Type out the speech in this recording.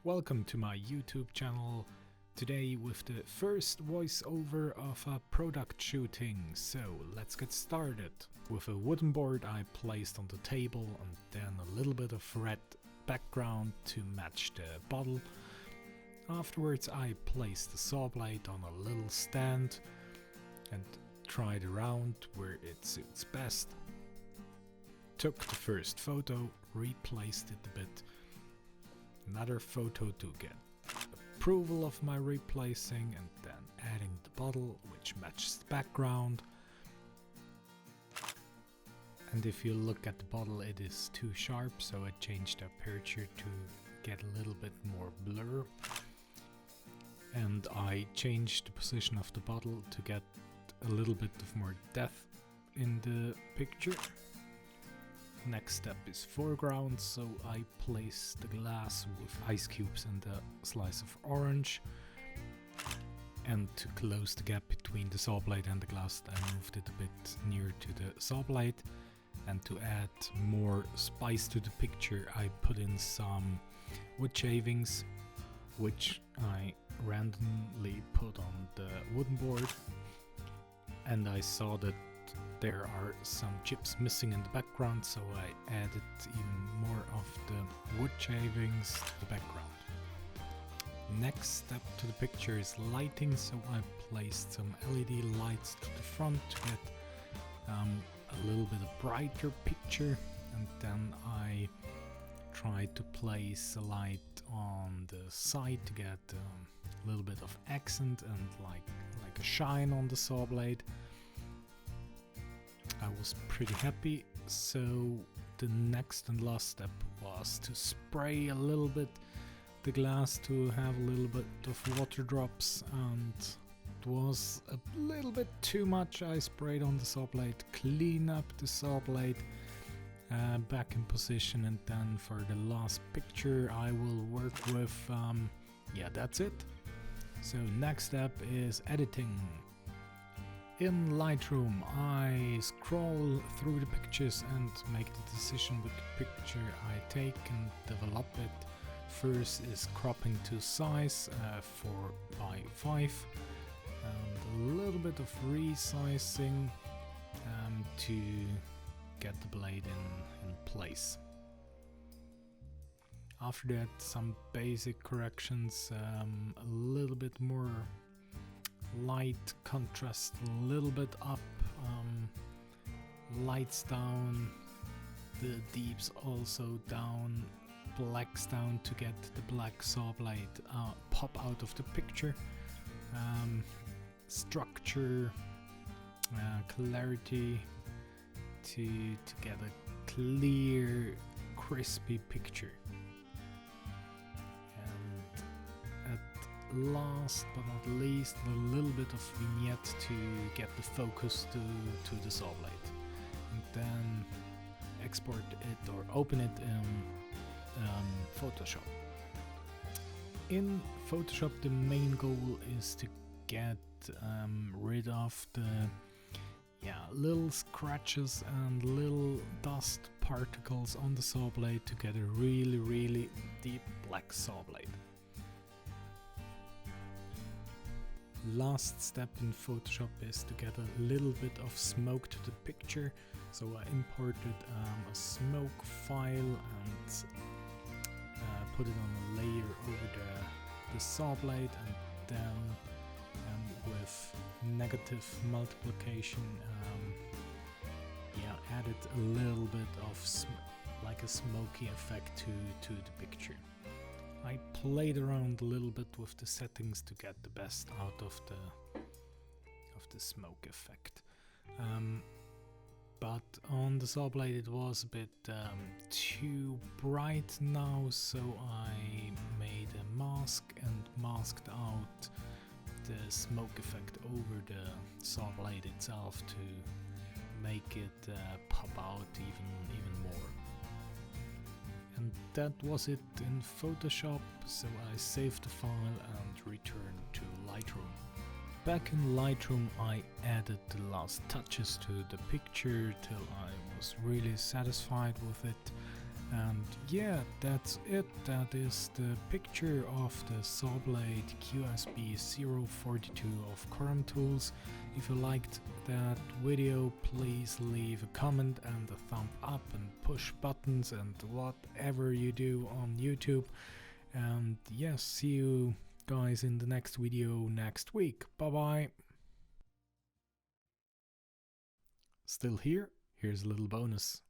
Welcome to my YouTube channel, today with the first voiceover of a product shooting. So let's get started. With a wooden board I placed on the table and then a little bit of red background to match the bottle. Afterwards I placed the saw blade on a little stand and tried around where it suits best. Took the first photo, replaced it a bit. Another photo to get approval of my replacing, and then adding the bottle which matches the background. And if you look at the bottle, it is too sharp, so I changed the aperture to get a little bit more blur. And I changed the position of the bottle to get a little bit of more depth in the picture. Next step is foreground, so I place the glass with ice cubes and a slice of orange. And to close the gap between the saw blade and the glass, I moved it a bit near to the saw blade. And to add more spice to the picture, I put in some wood shavings, which I randomly put on the wooden board. And I saw that there are some chips missing in the background, so I added even more of the wood shavings to the background. Next step to the picture is lighting, so I placed some LED lights to the front to get a little bit of brighter picture, and then I tried to place a light on the side to get a little bit of accent and like a shine on the saw blade. I was pretty happy, so the next and last step was to spray a little bit the glass to have a little bit of water drops, and it was a little bit too much. I sprayed on the saw blade, clean up the saw blade, back in position, and then for the last picture I will work with, that's it. So next step is editing. In Lightroom, I scroll through the pictures and make the decision which picture I take and develop it. First is cropping to size 4:5 and a little bit of resizing to get the blade in place. After that, some basic corrections, a little bit more light contrast a little bit up, lights down, the deeps also down, blacks down to get the black saw blade pop out of the picture, structure, clarity to get a clear, crispy picture. Last but not least, a little bit of vignette to get the focus to the saw blade, and then export it or open it in Photoshop. In Photoshop, the main goal is to get rid of the little scratches and little dust particles on the saw blade to get a really deep black saw blade. Last step in Photoshop is to get a little bit of smoke to the picture, so I imported a smoke file and put it on a layer over the saw blade, and then with negative multiplication added a little bit of like a smoky effect to the picture. I played around a little bit with the settings to get the best out of the smoke effect. But on the saw blade it was a bit too bright now, so I made a mask and masked out the smoke effect over the saw blade itself to make it pop out even more. And that was it in Photoshop, so I saved the file and returned to Lightroom. Back in Lightroom I added the last touches to the picture till I was really satisfied with it, And yeah, that's it. That is the picture of the saw blade QSB 042 of Current Tools. If you liked that video, please leave a comment and a thumb up and push buttons and whatever you do on YouTube. And yes, see you guys in the next video next week. Bye bye. Still here? Here's a little bonus.